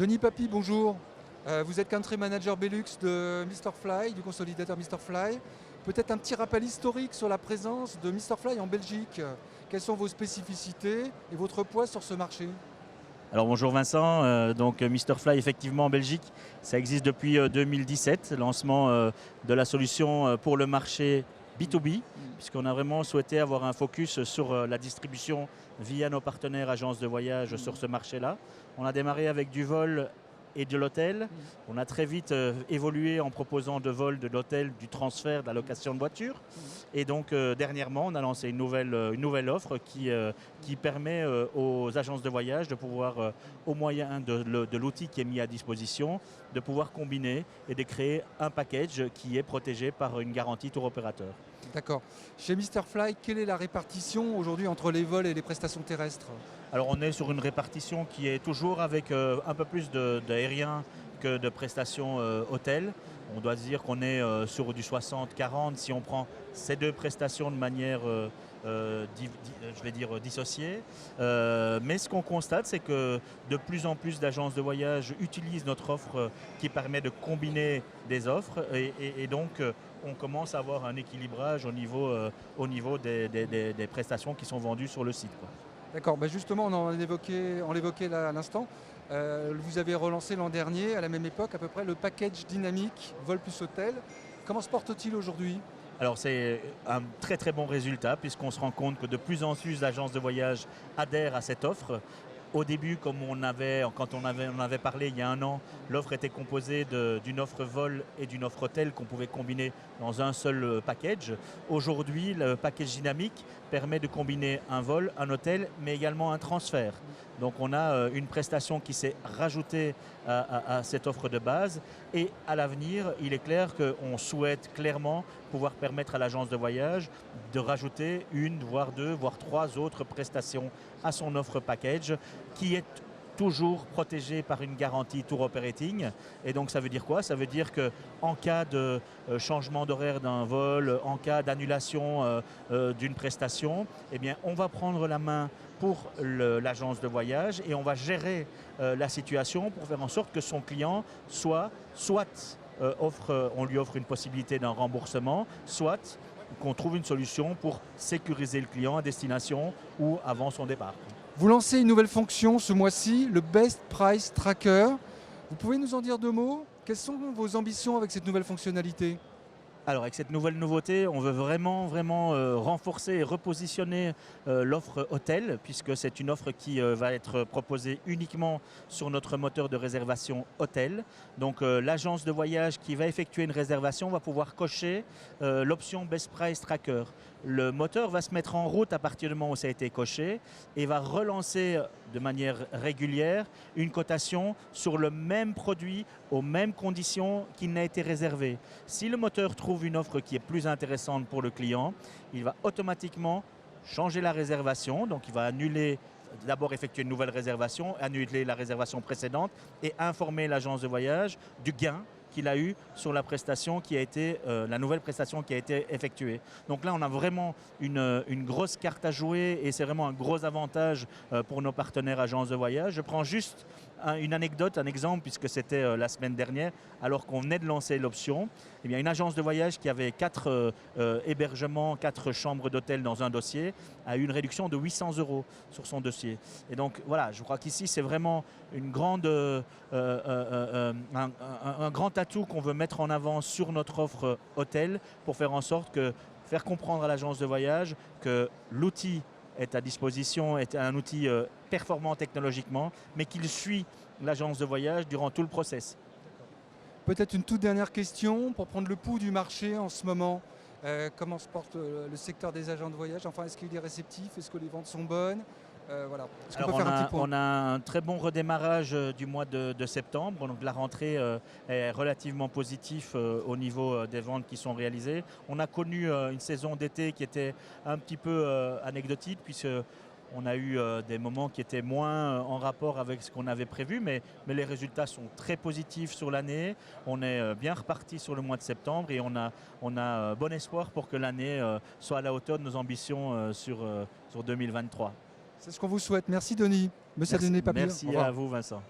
Denis Papy, bonjour. Vous êtes country manager Belux de Mr Fly, du consolidateur Mr Fly. Peut-être un petit rappel historique sur la présence de Mr Fly en Belgique. Quelles sont vos spécificités et votre poids sur ce marché? Alors bonjour Vincent, donc Mr Fly effectivement en Belgique, ça existe depuis 2017, lancement de la solution pour le marché B2B, puisqu'on a vraiment souhaité avoir un focus sur la distribution via nos partenaires agences de voyage sur ce marché-là. On a démarré avec du vol et de l'hôtel. On a très vite évolué en proposant de vol, de l'hôtel, du transfert, de la location de voiture. Et donc dernièrement, on a lancé une nouvelle offre qui permet aux agences de voyage de pouvoir, au moyen de l'outil qui est mis à disposition, de pouvoir combiner et de créer un package qui est protégé par une garantie tour opérateur. D'accord. Chez Mr Fly, quelle est la répartition aujourd'hui entre les vols et les prestations terrestres? Alors on est sur une répartition qui est toujours avec un peu plus d'aérien que de prestations hôtel. On doit dire qu'on est sur du 60-40 si on prend ces deux prestations de manière je vais dire dissociée. Mais ce qu'on constate, c'est que de plus en plus d'agences de voyage utilisent notre offre qui permet de combiner des offres et donc on commence à avoir un équilibrage au niveau des prestations qui sont vendues sur le site, quoi. D'accord, justement on l'évoquait là à l'instant. Vous avez relancé l'an dernier, à la même époque à peu près, le package dynamique vol plus hôtel. Comment se porte-t-il aujourd'hui? Alors c'est un très très bon résultat puisqu'on se rend compte que de plus en plus d'agences de voyage adhèrent à cette offre. Au début, quand on avait parlé il y a un an, l'offre était composée d'une offre vol et d'une offre hôtel qu'on pouvait combiner dans un seul package. Aujourd'hui, le package dynamique permet de combiner un vol, un hôtel, mais également un transfert. Donc on a une prestation qui s'est rajoutée à cette offre de base. Et à l'avenir, il est clair qu'on souhaite clairement pouvoir permettre à l'agence de voyage de rajouter une, voire deux, voire trois autres prestations à son offre package qui est toujours protégée par une garantie tour operating. Et donc ça veut dire quoi? Ça veut dire qu'en cas de changement d'horaire d'un vol, en cas d'annulation d'une prestation, eh bien, on va prendre la main pour l'agence de voyage et on va gérer la situation pour faire en sorte que son client soit on lui offre une possibilité d'un remboursement, soit qu'on trouve une solution pour sécuriser le client à destination ou avant son départ. Vous lancez une nouvelle fonction ce mois-ci, le Best Price Tracker. Vous pouvez nous en dire deux mots? Quelles sont vos ambitions avec cette nouvelle fonctionnalité? Alors avec cette nouvelle nouveauté, on veut vraiment renforcer et repositionner l'offre hôtel, puisque c'est une offre qui va être proposée uniquement sur notre moteur de réservation hôtel. Donc l'agence de voyage qui va effectuer une réservation va pouvoir cocher l'option Best Price Tracker. Le moteur va se mettre en route à partir du moment où ça a été coché et va relancer de manière régulière une cotation sur le même produit aux mêmes conditions qu'il n'a été réservé. Si le moteur trouve une offre qui est plus intéressante pour le client, il va automatiquement changer la réservation, donc il va annuler, d'abord effectuer une nouvelle réservation, annuler la réservation précédente et informer l'agence de voyage du gain qu'il a eu sur la prestation qui a été, la nouvelle prestation qui a été effectuée. Donc là, on a vraiment une grosse carte à jouer et c'est vraiment un gros avantage pour nos partenaires agences de voyage. Je prends juste une anecdote, un exemple, puisque c'était la semaine dernière, alors qu'on venait de lancer l'option, eh bien, une agence de voyage qui avait 4 hébergements, 4 chambres d'hôtel dans un dossier, a eu une réduction de 800 € sur son dossier. Et donc voilà, je crois qu'ici, c'est vraiment un grand atout qu'on veut mettre en avant sur notre offre hôtel pour faire en sorte que, faire comprendre à l'agence de voyage que l'outil est à disposition, est un outil performant technologiquement, mais qu'il suit l'agence de voyage durant tout le process. Peut-être une toute dernière question pour prendre le pouls du marché en ce moment. Comment se porte le secteur des agents de voyage? Enfin, est-ce qu'il est réceptif? Est-ce que les ventes sont bonnes? Voilà. Est-ce qu'on peut faire un petit point? On a un très bon redémarrage du mois de septembre. Donc la rentrée est relativement positive au niveau des ventes qui sont réalisées. On a connu une saison d'été qui était un petit peu anecdotique puisque on a eu des moments qui étaient moins en rapport avec ce qu'on avait prévu, mais les résultats sont très positifs sur l'année. On est bien reparti sur le mois de septembre et on a bon espoir pour que l'année soit à la hauteur de nos ambitions sur 2023. C'est ce qu'on vous souhaite. Merci Denis. Monsieur Denis Papy. Merci à vous Vincent.